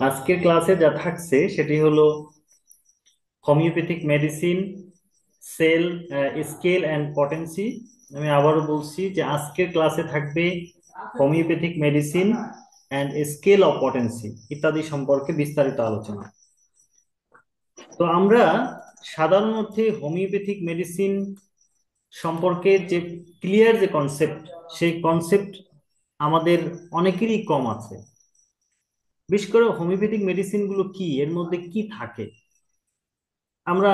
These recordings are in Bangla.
আজকের ক্লাসে যা থাকছে সেটি হলো homeopathic medicine, cell, scale and potency. আমি আবারও বলছি যে আজকের ক্লাসে থাকবে homeopathic medicine and scale of potency ইত্যাদি সম্পর্কে বিস্তারিত আলোচনা। তো আমরা সাধারণ অর্থে হোমিওপ্যাথিক মেডিসিন সম্পর্কে যে ক্লিয়ার যে কনসেপ্ট, সেই কনসেপ্ট আমাদের অনেকেরই কম আছে। বিশেষ করে হোমিওপ্যাথিক মেডিসিন গুলো কি, এর মধ্যে কি থাকে। আমরা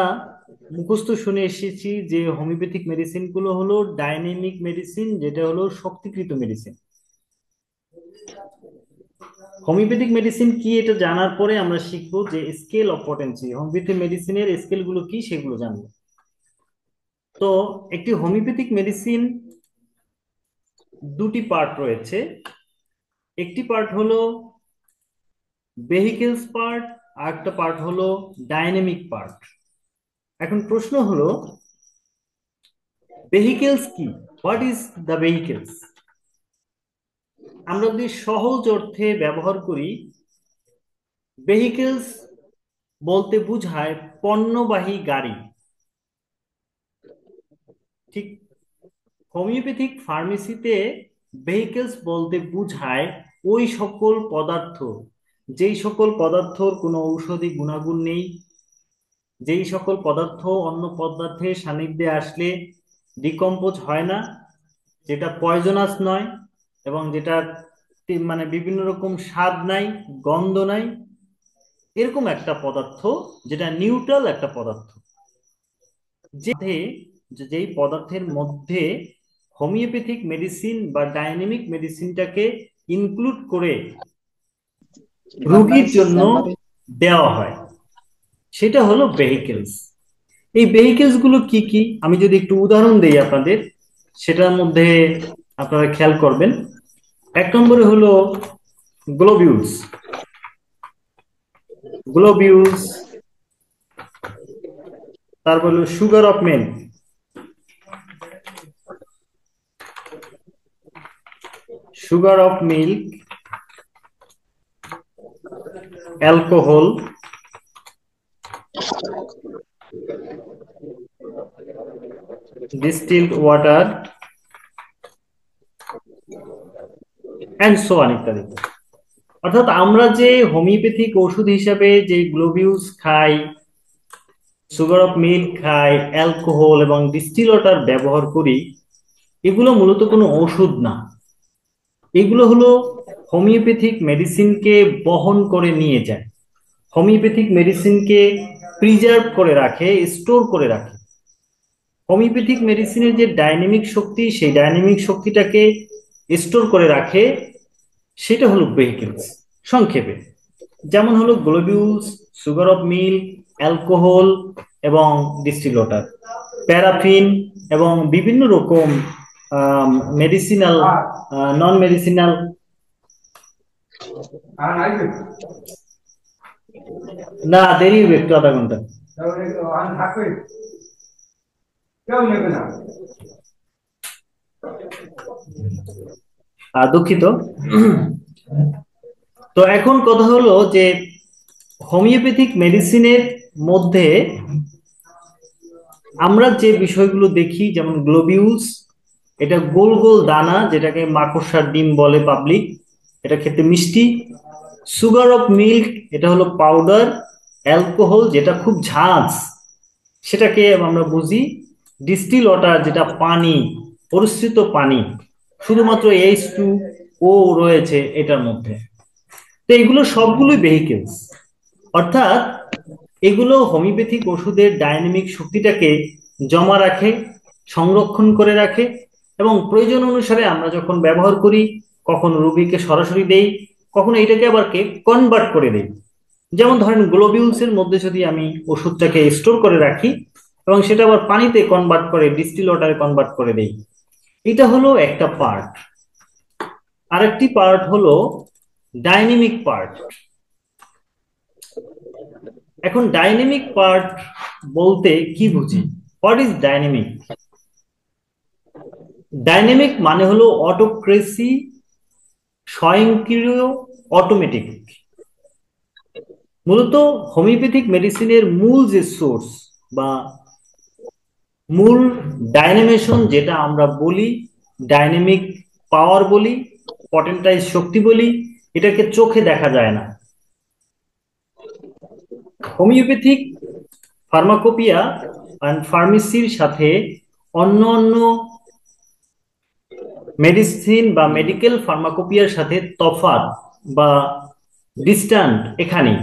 মুখস্থ শুনে এসেছি যে হোমিওপ্যাথিক মেডিসিন গুলো হলো ডাইনামিক মেডিসিন, যেটা হলো শক্তিকৃত মেডিসিন। হোমিওপ্যাথিক মেডিসিন কি এটা জানার পরে আমরা শিখবো যে স্কেল অফ পটেন্সি, হোমিওপ্যাথিক মেডিসিনের স্কেল গুলো কি সেগুলো জানবো। তো একটি হোমিওপ্যাথিক মেডিসিন দুটি পার্ট রয়েছে। একটি পার্ট হলো ভেহিকেলস পার্ট, আর একটা পার্ট হলো ডাইনামিক পার্ট। এখন প্রশ্ন হলো ভেহিকেলস কি, হোয়াট ইজ দ্য ভেহিকেলস। আমরা যদি সহজ অর্থে ব্যবহার করি, ভেহিকেলস বলতে বোঝায় পণ্যবাহী গাড়ি। ঠিক হোমিওপ্যাথিক ফার্মেসিতে ভেহিকেলস বলতে বোঝায় ওই সকল পদার্থ, যেই সকল পদার্থর কোনো ঔষধি গুণাগুণ নেই, যেই সকল পদার্থ অন্য পদার্থের সান্নিধ্যে আসলে ডিকম্পোজ হয় না, যেটা পয়জনাস নয়, এবং যেটা মানে বিভিন্ন রকম স্বাদ নাই, গন্ধ নাই, এরকম একটা পদার্থ, যেটা নিউট্রাল একটা পদার্থ, যেই পদার্থের মধ্যে হোমিওপ্যাথিক মেডিসিন বা ডাইনামিক মেডিসিনটাকে ইনক্লুড করে রোগীর জন্য দেওয়া হয়, সেটা হলো ভেহিকেলস। এই ভেহিকেলস গুলো কি কি, আমি যদি একটু উদাহরণ দেই আপনাদের, সেটার মধ্যে আপনারা খেয়াল করবেন। এক নম্বরে হলো গ্লোবিউলস। গ্লোবিউলস, তারপর হলো sugar of milk, sugar of milk, alcohol, distilled water, and so on ইত্যাদি। অর্থাৎ আমরা যে হোমিওপ্যাথিক ওষুধ হিসাবে যে গ্লোবিউলস খাই, সুগার অফ মিল্ক খাই, অ্যালকোহল এবং ডিস্টিল ওয়াটার ব্যবহার করি, এগুলো মূলত কোনো ওষুধ না। এগুলো হলো হোমিওপ্যাথিক মেডিসিনকে বহন করে নিয়ে যায়, হোমিওপ্যাথিক মেডিসিনকে প্রিজার্ভ করে রাখে, স্টোর করে রাখে। হোমিওপ্যাথিক মেডিসিনের যে ডাইনামিক শক্তি, সেই ডাইনামিক শক্তিটাকে স্টোর করে রাখে, সেটা হলো ভেহিকেলস সংক্ষেপে। যেমন হলো globules, sugar of milk, alcohol এবং ডিস্টিল ওয়াটার, প্যারাফিন এবং বিভিন্ন রকম মেডিসিনাল, নন মেডিসিনাল। না, দেরি হবে একটু, আধা ঘন্টা। দুঃখিত। তো এখন কথা হলো যে হোমিওপ্যাথিক মেডিসিনের মধ্যে আমরা যে বিষয়গুলো দেখি, যেমন গ্লোবিউলস, এটা গোল গোল দানা, যেটাকে মাকড়সার ডিম বলে পাবলিক, এটা খেতে মিষ্টি। সুগার অফ মিল্ক, এটা হলো পাউডার। অ্যালকোহল, যেটা খুব ঝাঁঝ, সেটাকে আমরা বুঝি। ডিস্টিল ওয়াটার, যেটা পানি, পরিশ্রিত পানি, শুধুমাত্র H2O রয়েছে এটার মধ্যে। তো এগুলো সবগুলোই ভেহিকেলস। অর্থাৎ এগুলো হোমিওপ্যাথিক ওষুধের ডাইনামিক শক্তিটাকে জমা রাখে, সংরক্ষণ করে রাখে, এবং প্রয়োজন অনুসারে আমরা যখন ব্যবহার করি, কখন রোগীকে সরাসরি দেই, কখন এটাকে আবার কনভার্ট করে দেই। যেমন ধরেন গ্লোবিউলস এর মধ্যে যদি আমি ওষুধটাকে স্টোর করে রাখি এবং সেটা আবার পানিতে কনভার্ট করে, ডিস্টিল ওয়াটারে কনভার্ট করে দেই, এটা হলো একটা পার্ট। আরেকটি পার্ট হলো ডাইনামিক পার্ট। এখন ডাইনামিক পার্ট বলতে কি বুঝি, হোয়াট ইজ ডাইনামিক। ডাইনামিক মানে হলো অটোক্রেসি, স্বয়ংক্রিয়, অটোমেটিক। মূলত হোমিওপ্যাথিক মেডিসিনের মূল যে সোর্স বা মূল ডাইনামেশন, যেটা আমরা বলি ডাইনামিক পাওয়ার বলি, পটেন্টাইজ শক্তি বলি, এটাকে চোখে দেখা যায় না। হোমিওপ্যাথিক ফার্মাকোপিয়া অ্যান্ড ফার্মেসির সাথে অন্য অন্য মেডিসিন বা মেডিকেল ফার্মাকোপিয়ার সাথে তফাৎ বা ডিস্ট্যান্ট এখানেই।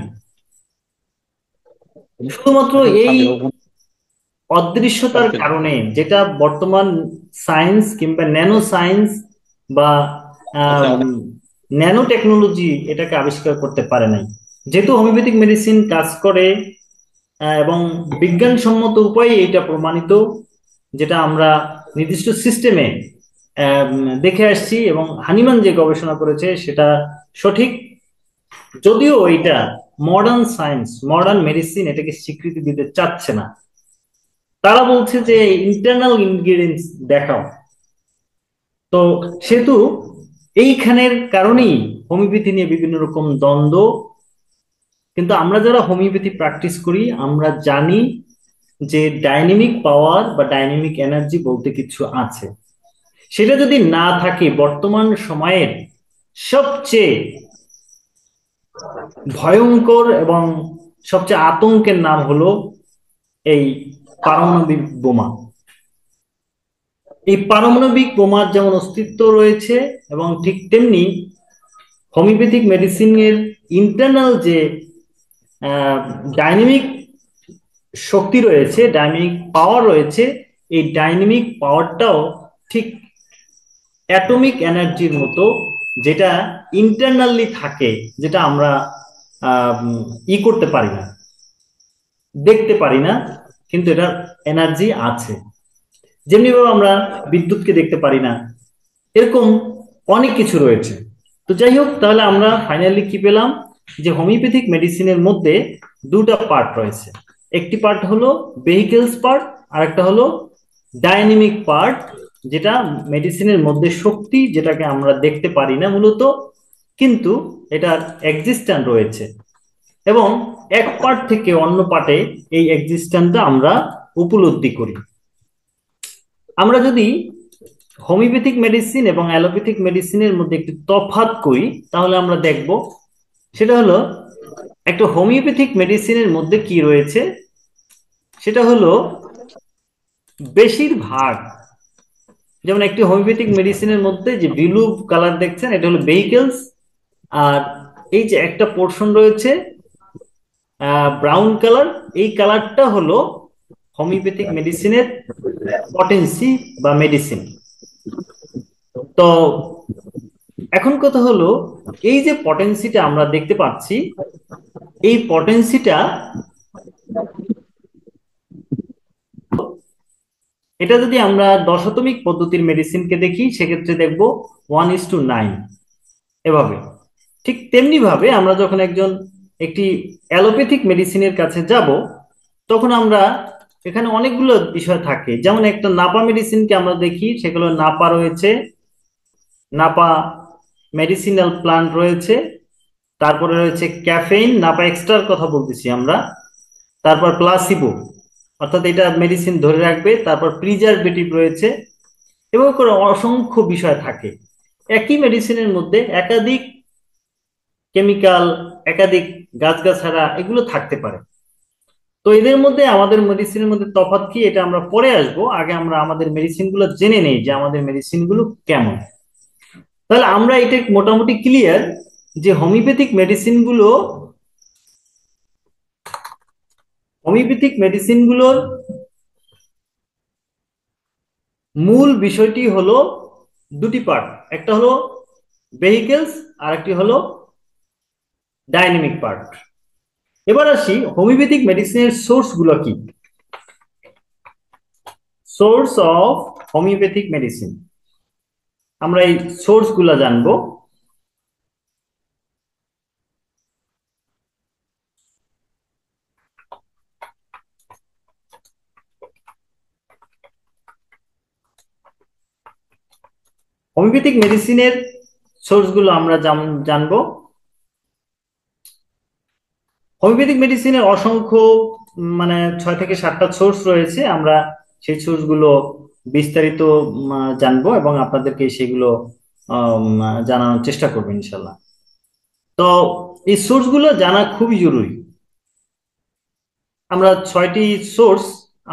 শুধুমাত্র এই অদৃশ্যতার কারণে, যেটা বর্তমান সায়েন্স কিংবা ন্যানো সায়েন্স বা ন্যানো টেকনোলজি এটাকে আবিষ্কার করতে পারে নাই। যেহেতু হোমিওপ্যাথিক মেডিসিন কাজ করে এবং বিজ্ঞানসম্মত উপায়ে এটা প্রমাণিত, যেটা আমরা নির্দিষ্ট সিস্টেমে দেখে আসছি এবং হানিম্যান যে গবেষণা করেছে সেটা সঠিক। যদিও এটা মডার্ন সায়েন্স, মডার্ন মেডিসিন এটাকে স্বীকৃতি দিতে চাচ্ছে না। তারা বলছে যে ইন্টারনাল ইনগ্রিডিয়েন্টস দেখাও। তো সেহেতু এইখানের কারণেই হোমিওপ্যাথি নিয়ে বিভিন্ন রকম দ্বন্দ্ব। কিন্তু আমরা যারা হোমিওপ্যাথি প্র্যাকটিস করি আমরা জানি যে ডাইনামিক পাওয়ার বা ডাইনামিক এনার্জি বলতে কিছু আছে। সেটা যদি না থাকে, বর্তমান সময়ের সবচেয়ে ভয়ঙ্কর এবং সবচেয়ে আতঙ্কের নাম হলো এই পারমাণবিক বোমা। এই পারমাণবিক বোমার যেমন অস্তিত্ব রয়েছে এবং ঠিক তেমনি হোমিওপ্যাথিক মেডিসিনের ইন্টারনাল যে ডাইনামিক শক্তি রয়েছে, ডাইনামিক পাওয়ার রয়েছে, এই ডাইনামিক পাওয়ারটাও ঠিক অ্যাটমিক এনার্জির মতো, যেটা ইন্টারনালি থাকে, যেটা আমরা করতে পারি না, দেখতে পারি না, কিন্তু এটার এনার্জি আছে। যেমনিভাবে আমরা বিদ্যুৎকে দেখতে পারি না, এরকম অনেক কিছু রয়েছে। তো যাই হোক, তাহলে আমরা ফাইনালি কি পেলাম, যে হোমিওপ্যাথিক মেডিসিনের মধ্যে দুটা পার্ট রয়েছে। একটি পার্ট হলো ভেহিকেলস পার্ট, আর একটা হলো ডাইনামিক পার্ট, যেটা মেডিসিনের মধ্যে শক্তি, যেটাকে আমরা দেখতে পারি না মূলত, কিন্তু এটার এক্সিস্ট্যান্ট রয়েছে। এবং এক পার্ট থেকে অন্য পার্টে এই এক্সিস্ট্যান্টটা আমরা উপলব্ধি করি। আমরা যদি হোমিওপ্যাথিক মেডিসিন এবং অ্যালোপ্যাথিক মেডিসিনের মধ্যে একটি তফাৎ করি, তাহলে আমরা দেখব সেটা হলো একটা হোমিওপ্যাথিক মেডিসিনের মধ্যে কি রয়েছে। সেটা হলো বেশিরভাগ, যেমন একটি হোমিওপ্যাথিক মেডিসিনের মধ্যে যে ব্লু কালার দেখছেন, এটা হলো ভেহিকেলস। আর এই যে একটা পোর্শন রয়েছে ব্রাউন কালার, এই কালারটা হলো হোমিওপ্যাথিক মেডিসিনের পটেন্সি বা মেডিসিন। তো এখন কথা হলো, এই যে পটেন্সিটা আমরা দেখতে পাচ্ছি, এই পটেন্সিটা, এটা যদি আমরা দশাতমিক পদ্ধতির মেডিসিনকে দেখি সেক্ষেত্রে দেখবো 1:9 এভাবে। ঠিক তেমনি ভাবে আমরা যখন একটি অ্যালোপ্যাথিক মেডিসিনের কাছে যাব, তখন আমরা এখানে অনেকগুলো বিষয় থাকে। যেমন একটা নাপা মেডিসিনকে আমরা দেখি, সেগুলো নাপা রয়েছে, নাপা মেডিসিনাল প্লান্ট রয়েছে, তারপরে রয়েছে ক্যাফেইন, নাপা এক্সট্রার কথা বলতেছি আমরা, তারপর প্লাসিবো, অর্থাৎ এটা মেডিসিন ধরে রাখবে, তারপর প্রিজারভেটিভ রয়েছে, এবং করে অসংখ্য বিষয় থাকে। একই মেডিসিনের মধ্যে একাধিক কেমিক্যাল, একাধিক গাছগাছড়া এগুলো থাকতে পারে। তো এদের মধ্যে আমাদের মেডিসিনের মধ্যে তফাৎ কি, এটা আমরা পরে আসবো। আগে আমরা আমাদের মেডিসিন গুলো জেনে নেই যে আমাদের মেডিসিন গুলো কেমন। তাহলে আমরা এটা মোটামুটি ক্লিয়ার যে হোমিওপ্যাথিক মেডিসিন গুলোর মূল বিষয়টি হলো দুটি পার্ট, একটা হলো ভেহিকেলস আর একটি হলো ডাইনামিক পার্ট। এবার আসি হোমিওপ্যাথিক মেডিসিনের সোর্স গুলো কি। সোর্স অফ হোমিওপ্যাথিক মেডিসিন, আমরা এই সোর্স গুলা জানবো। হোমিওপ্যাথিক মেডিসিনের সোর্স গুলো আমরা জানবো। হোমিওপ্যাথিক মেডিসিনের অসংখ্য মানে 6 থেকে 7টা সোর্স রয়েছে। আমরা সেই সোর্স গুলো বিস্তারিত জানবো এবং আপনাদেরকে সেগুলো জানানোর চেষ্টা করবো ইনশাল্লাহ। তো এই সোর্স গুলো জানা খুবই জরুরি। আমরা 6টি সোর্স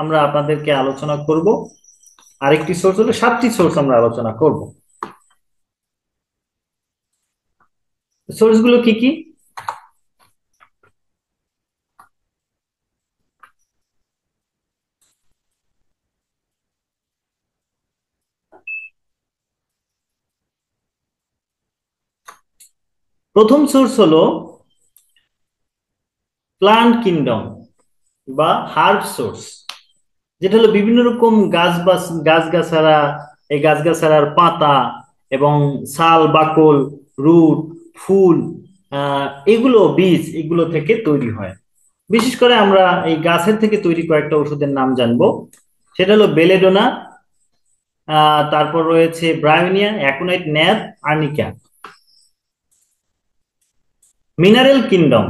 আমরা আপনাদেরকে আলোচনা করব, আরেকটি সোর্স হলো 7টি সোর্স আমরা আলোচনা করব। সোর্স গুলো কি কি? প্রথম সোর্স হলো প্লান্ট কিংডম বা হার্ব সোর্স, যেটা হলো বিভিন্ন রকম গাছগাছারা, এই গাছগাছারার পাতা এবং ছাল, বাকল, রুট, ফুল, এগুলো বীজ এগুলো থেকে তৈরি হয়। বিশেষ করে আমরা এই গাছের থেকে তৈরি কয়েকটা ওষুধের নাম জানবো। সেটা হলো বেলেডোনা, তারপর রয়েছে Bryonia, aconite, nap, arnica. Mineral kingdom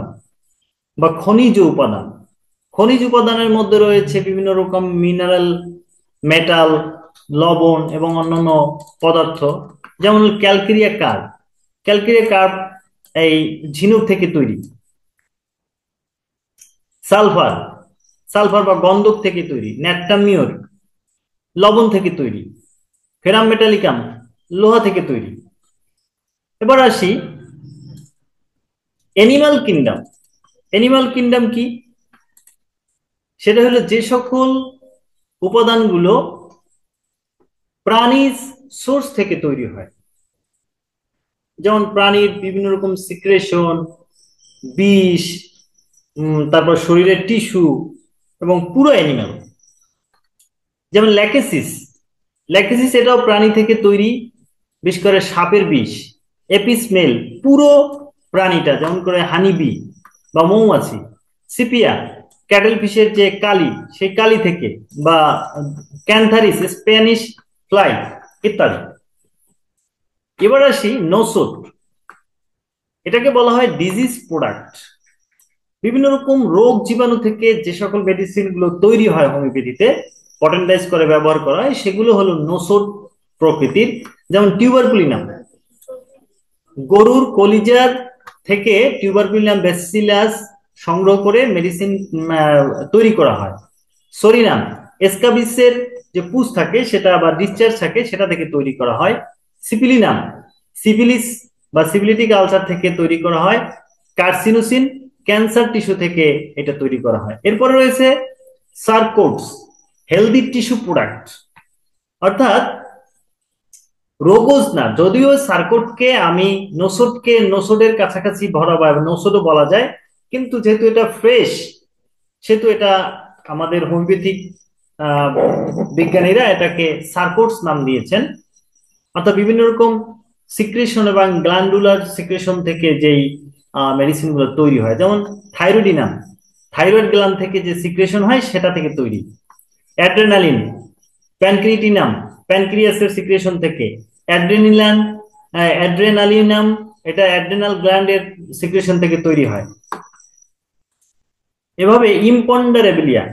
বা খনিজ উপাদান, খনিজ উপাদানের মধ্যে রয়েছে বিভিন্ন রকম মিনারেল, মেটাল, লবণ এবং অন্যান্য পদার্থ। যেমন ক্যালকেরিয়া কার্ব, ক্যালকেরিয়া কার্ব এই ঝিনুক থেকে তৈরি। সালফার, সালফার বা গন্ধক থেকে তৈরি। ন্যাট্টামিওর লবণ থেকে তৈরি। ফেরাম মেটালিকাম লোহা থেকে তৈরি। এবার আসি অ্যানিমাল কিংডম। অ্যানিমাল কিংডম কি? সেটা হলো যে সকল উপাদানগুলো প্রাণীর সোর্স থেকে তৈরি হয়, যেমন প্রাণীর বিভিন্ন রকম সিক্রেশন, বিষ, তারপর শরীরের টিস্যু এবং পুরো অ্যানিমাল। যেমন ল্যাকেসিস, ল্যাকেসিস এটাও প্রাণী থেকে তৈরি, বিশেষ করে সাপের বিষ। এপিসমেল পুরো প্রাণীটা, যেমন করে হানিবি বা মৌমাছি। সিপিয়া ক্যাটেল ফিশের যে কালি, সেই কালি থেকে, বা ক্যান্থারিস স্প্যানিশ ফ্লাই ইত্যাদি। এবার আসি নোসোট, এটাকে বলা হয় ডিজিজ প্রোডাক্ট। বিভিন্ন রকম রোগ জীবাণু থেকে যে সকল মেডিসিন গুলো তৈরি হয় হোমিওপ্যাথিতে পটেন্ডাইজ করে ব্যবহার করা হয়, সেগুলো হলো নোসোট প্রকৃতির। যেমন টিউবারকুলিনাম, গরুর কলিজার থেকে টিউবারকুলিনাম ব্যাসিলাস সংগ্রহ করে মেডিসিন তৈরি করা হয়। সরিনাম এসকাবিসের যে পুষ থাকে সেটা বা ডিসচার্জ থাকে সেটা থেকে তৈরি করা হয়। সিপিলিনাম সিফিলিস বা সিফিলিটিক আলসার থেকে তৈরি করা হয়। কার্সিনোসিন ক্যান্সার টিস্যু থেকে এটা তৈরি করা হয়। এরপরে রয়েছে সার্কোটস, হেলদি টিস্যু প্রোডাক্ট, অর্থাৎ রোগজ না, যদিও সার্কোটকে আমি নোসোটকে নোসোডের কাছাকাছি ভরা বা নোসোডও বলা যায়, কিন্তু যেহেতু এটা ফ্রেশ সেহেতু এটা আমাদের হোমিওপ্যাথিক বিজ্ঞানীরা এটাকে সার্কোটস নাম দিয়েছেন। অর্থাৎ বিভিন্ন রকম সিক্রেশন এবং গ্ল্যান্ডুলার সিক্রেশন থেকে যেই মেডিসিন গুলো তৈরি হয়, যেমন থাইরয়েডিনাম থাইরয়েড গ্ল্যান্ড থেকে যে সিক্রেশন হয় সেটা থেকে তৈরি। অ্যাড্রেনালিন প্যানক্রিয়েটিনাম প্যানক্রিয়াসের সিক্রেশন থেকে। অ্যাড্রেনিলান অ্যাড্রেনালিনাম এটা অ্যাড্রেনাল গ্ল্যান্ডের সিক্রেশন থেকে তৈরি হয়। এভাবে ইম্পন্ডারেবিলিয়া,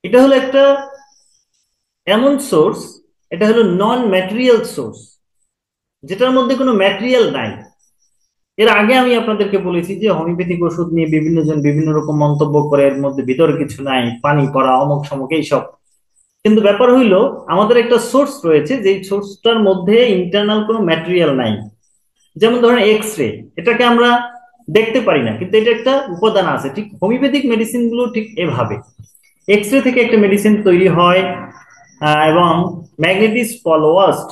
এটা হলো একটা এমন সোর্স, এটা হলো নন ম্যাটেরিয়াল সোর্স, যেটার মধ্যে কোনো ম্যাটেরিয়াল নাই। এর আগে আমি আপনাদেরকে বলেছি যে হোমিওপ্যাথিক ওষুধ নিয়ে বিভিন্ন জন বিভিন্ন রকম মন্তব্য করে, এর মধ্যে ভিতরে কিছু নাই, পানি পড়া, অমুক সমক এইসব। কিন্তু ব্যাপার হইলো আমাদের একটা সোর্স রয়েছে, যে সোর্সটার মধ্যে ইন্টারনাল কোনো ম্যাটেরিয়াল নাই। যেমন ধরেন এক্স রে, এটাকে আমরা দেখতে পারি না, কিন্তু এটা একটা উপাদান আছে। ঠিক হোমিওপ্যাথিক মেডিসিন গুলো ঠিক এভাবে এক্স রে থেকে একটা মেডিসিন তৈরি হয়। এবং ম্যাগনেটিস পলওয়াস্ট,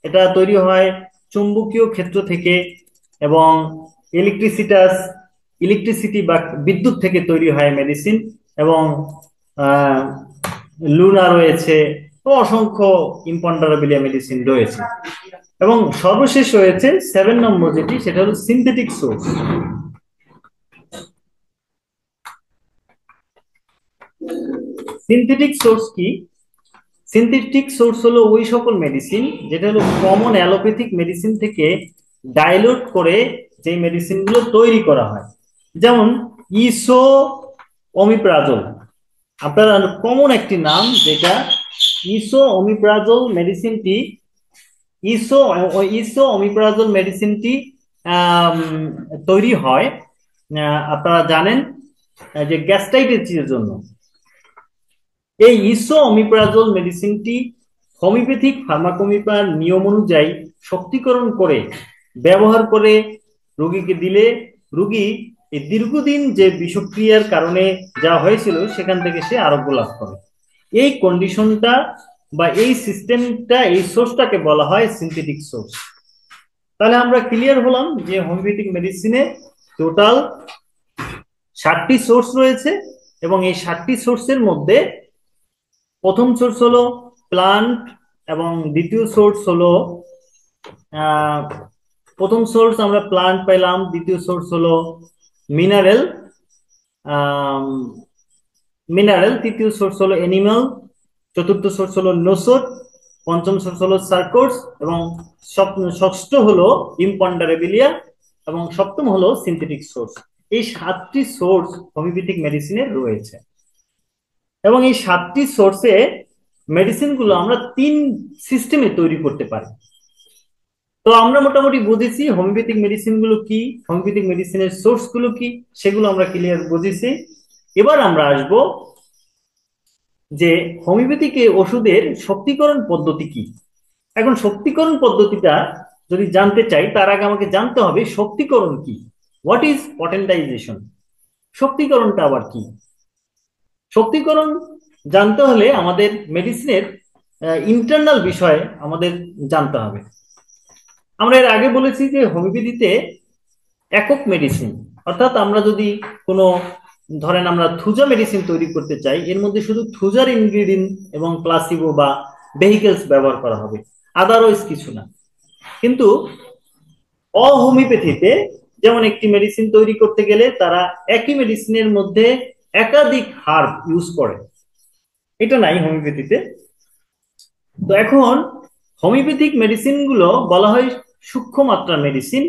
এটা তৈরি হয় চুম্বকীয় ক্ষেত্র থেকে। এবং ইলেকট্রিসিটাস ইলেকট্রিসিটি বা বিদ্যুৎ থেকে তৈরি হয় মেডিসিন। এবং লুনা রয়েছে, অসংখ্য ইম্পন্ডারাবিলিয়া মেডিসিন রয়েছে। এবং সর্বশেষ রয়েছে 7 নম্বর যেটি, সেটা হলো সিনথেটিক সোর্স। সিনথেটিক সোর্স কি? সিনথেটিক সোর্স হলো ওই সকল মেডিসিন যেটা হলো কমন অ্যালোপ্যাথিক মেডিসিন থেকে ডাইলুট করে যে মেডিসিন গুলো তৈরি করা হয়। যেমন ইসো অমিপ্রাজল, আপনার কমন একটি নাম, যেটা ইসো অমিপ্রাজল মেডিসিনটি, ইসো ইসো অমিপ্রাজল মেডিসিনটি তৈরি হয়, আপনারা জানেন, যে গ্যাস্ট্রাইটিসের জন্য। এই ইসো অমিপ্রাজল মেডিসিনটি হোমিওপ্যাথিক ফার্মাকোমিপার নিয়ম অনুযায়ী শক্তিকরণ করে ব্যবহার করে রোগীকে দিলে রোগী এই দীর্ঘদিন যে বিষক্রিয়ার কারণে যা হয়েছিল সেখান থেকে সে আরোগ্য লাভ করে। এই কন্ডিশনটা বা এই সিস্টেমটা, এই সোর্সটাকে বলা হয় সিনথেটিক সোর্স। তাহলে আমরা ক্লিয়ার হলাম যে হোমিওপ্যাথিক মেডিসিনে টোটাল 7টি সোর্স রয়েছে, এবং এই 7টি সোর্সের মধ্যে প্রথম সোর্স হলো প্লান্ট, এবং দ্বিতীয় সোর্স হলো প্রথম সোর্স আমরা প্লান্ট পেলাম, দ্বিতীয় সোর্স হলো মিনারেল, মিনারেল, তৃতীয় সোর্স হলো অ্যানিমাল, চতুর্থ সোর্স হলো নোসোট, পঞ্চম সোর্স হলো সার্কোস, এবং ষষ্ঠ হলো ইম্পন্ডারেবিলিয়া, এবং সপ্তম হলো সিনথেটিক সোর্স। এই 7টি সোর্স হোমিওপ্যাথিক মেডিসিনের রয়েছে, এবং এই 7টি সোর্সে মেডিসিন গুলো আমরা 3 সিস্টেমে তৈরি করতে পারি। তো আমরা মোটামুটি বুঝেছি হোমিওপ্যাথিক মেডিসিন গুলো কি, হোমিওপ্যাথিক মেডিসিনের সোর্স গুলো কি, সেগুলো আমরা ক্লিয়ার বুঝেছি। এবার আমরা আসব যে হোমিওপ্যাথিক ওষুধের শক্তিকরণ পদ্ধতি কি। এখন শক্তিকরণ পদ্ধতিটা যদি জানতে চাই, তার আগে আমাকে জানতে হবে শক্তিকরণ কি, হোয়াট ইজ পটেন্টাইজেশন, শক্তিকরণটা আবার কি। শক্তিকরণ জানতে হলে আমাদের মেডিসিনের ইন্টারনাল বিষয়ে আমাদের জানতে হবে। আমরা এর আগে বলেছি যে হোমিওপ্যাথিতে একক মেডিসিন, অর্থাৎ আমরা যদি কোনো, ধরেন আমরা থুজা মেডিসিন তৈরি করতে চাই, এর মধ্যে শুধু থুজার ইনগ্রিডিয়েন্ট এবং প্লাসিবো বা ভেহিকেলস ব্যবহার করা হবে, আদারওয়াইজ কিছু না। কিন্তু অহোমিওপ্যাথিতে যেমন একটি মেডিসিন তৈরি করতে গেলে তারা একই মেডিসিনের মধ্যে একাধিক হার্ব ইউজ করে, এটা নাই হোমিওপ্যাথিতে। তো এখন হোমিওপ্যাথিক মেডিসিন গুলো বলা হয় সূক্ষ্ম মাত্রার মেডিসিন,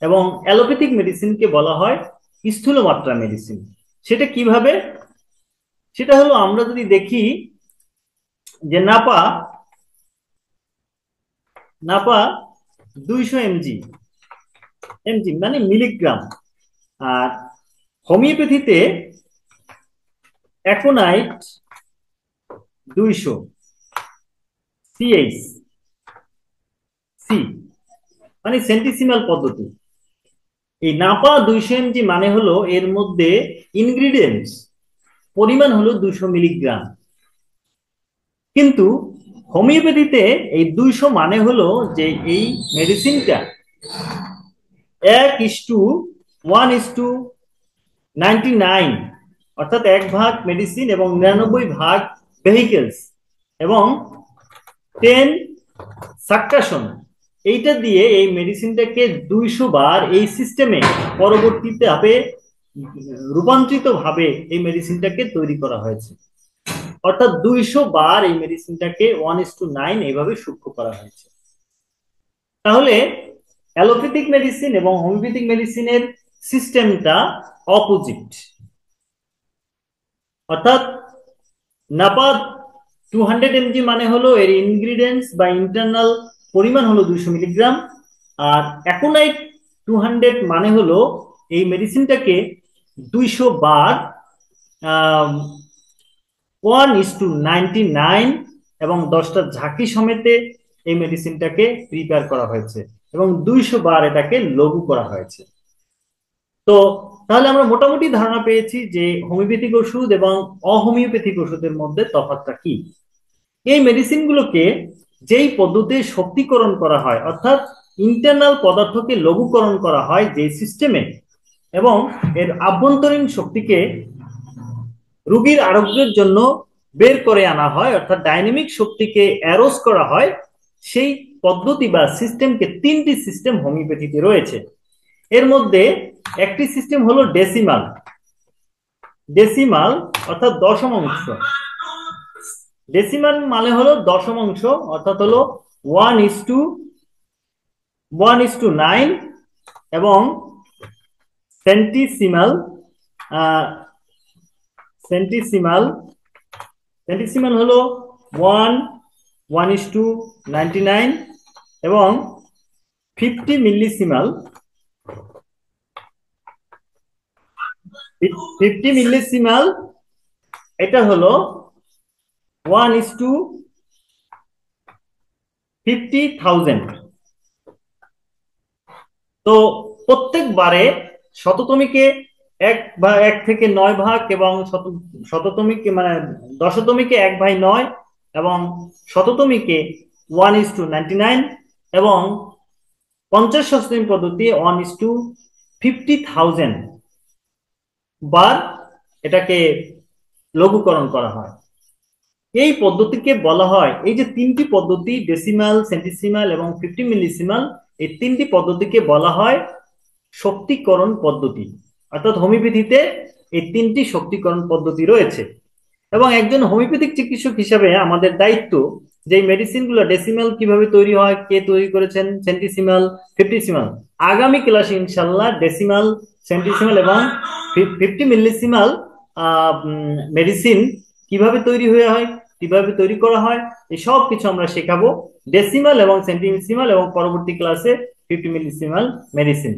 এবং অ্যালোপ্যাথিক মেডিসিনকে বলা হয় স্থূল মাত্রার মেডিসিন। সেটা কিভাবে? সেটা হলো আমরা যদি দেখি যে নাপা নাপা 200 এমজি, এমজি মানে মিলিগ্রাম, আর হোমিওপ্যাথিতে অ্যাকোনাইট 200 সিএইচ সি, মানে সেন্টিসিমাল পদ্ধতি। এই নাপা 200 এমজি মানে হলো এর মধ্যে ইনগ্রিডিয়েন্টস পরিমাণ হলো 200 মিলিগ্রাম। কিন্তু হোমিওপ্যাথিতে এই 200 মানে হলো যে এই মেডিসিনটা 1:1:99, অর্থাৎ 1 ভাগ মেডিসিন এবং 99 ভাগ ভেহিকেলস এবং 10 সাকশন, এইটা দিয়ে এই মেডিসিনটাকে 200 বার এই সিস্টেমে পরবর্তীতে রূপান্তরিত ভাবে এই মেডিসিনটাকে তৈরি করা হয়েছে। অর্থাৎ 200 বার এই মেডিসিনটাকে 1:9 এইভাবে সূক্ষ্ম করা হয়েছে। তাহলে অ্যালোপ্যাথিক মেডিসিন এবং হোমিওপ্যাথিক মেডিসিনের সিস্টেমটা অপোজিট। অর্থাৎ নাপা 200 এমজি মানে হলো এর ইনগ্রিডিয়েন্টস বা ইন্টারনাল পরিমাণ হলো 200 মিলিগ্রাম, আর অ্যাকোনাইট 200 মানে হলো এই মেডিসিনটাকে 200 বার 1:99 এবং 10টা ঝাঁকি সমেতে এই মেডিসিনটাকে প্রিপেয়ার করা হয়েছে, এবং 200 বার এটাকে লঘু করা হয়েছে। তো তাহলে আমরা মোটামুটি ধারণা পেয়েছি যে হোমিওপ্যাথিক ওষুধ এবং অহোমিওপ্যাথিক ওষুধের মধ্যে তফাৎটা কি। এই মেডিসিনগুলোকে যেই পদ্ধতিতে শক্তিকরণ করা হয়, অর্থাৎ ইন্টারনাল পদার্থকে লঘুকরণ করা হয় যে সিস্টেমে, এবং এর আভ্যন্তরীণ শক্তিকে রোগীর আরোগ্যের জন্য বের করে আনা হয়, অর্থাৎ ডাইনামিক শক্তিকে অ্যারোস করা হয়, সেই পদ্ধতি বা সিস্টেমকে 3টি সিস্টেম হোমিওপ্যাথিতে রয়েছে। এর মধ্যে একটি সিস্টেম হলো ডেসিমাল, ডেসিমাল অর্থাৎ দশমাংশ। ডেসিমাল মানে হলো দশমাংশ, অর্থাৎ হলো 1:1:9, এবং সেন্টিসিমাল সেন্টিসিমাল, সেন্টিসিমাল হলো 1, 1:99 এবং 50 মিলিসিমাল, 50 মিলিসিমাল এটা হলো 1:50,000। তো প্রত্যেকবারে শততমীকে 1/1 থেকে 9 ভাগ এবং শততমীকে মানে দশতমীকে 1/9 এবং শততমীকে 1:99 এবং 50 পদ্ধতি 1:50,000 বার এটাকে লঘুকরণ করা হয়। এই পদ্ধতিকে বলা হয়, এই যে তিনটি পদ্ধতি ডেসিমাল, সেন্টিসিমাল এবং 50 মিলিসিমাল, এই তিনটি পদ্ধতিকে বলা হয় শক্তিকরণ পদ্ধতি। অর্থাৎ হোমিওপ্যাথিতে এই তিনটি শক্তিকরণ পদ্ধতি রয়েছে এবং একজন হোমিওপ্যাথিক চিকিৎসক হিসাবে আমাদের দায়িত্ব যে মেডিসিন গুলো ডেসিমাল কিভাবে তৈরি হয়, কে তৈরি করেছেন, সেন্টিসিমাল, ফিফটিসিমাল, আগামী ক্লাসে ইনশাল্লাহ ডেসিমাল, সেন্টিসিমাল এবং 50 মিলিসিমাল মেডিসিন কিভাবে তৈরি হয়ে হয়, কিভাবে তৈরি করা হয়, এই সব কিছু আমরা শেখাবো ডেসিমাল এবং সেন্টিসিমাল এবং পরবর্তী ক্লাসে 50 মিলিসিমাল মেডিসিন।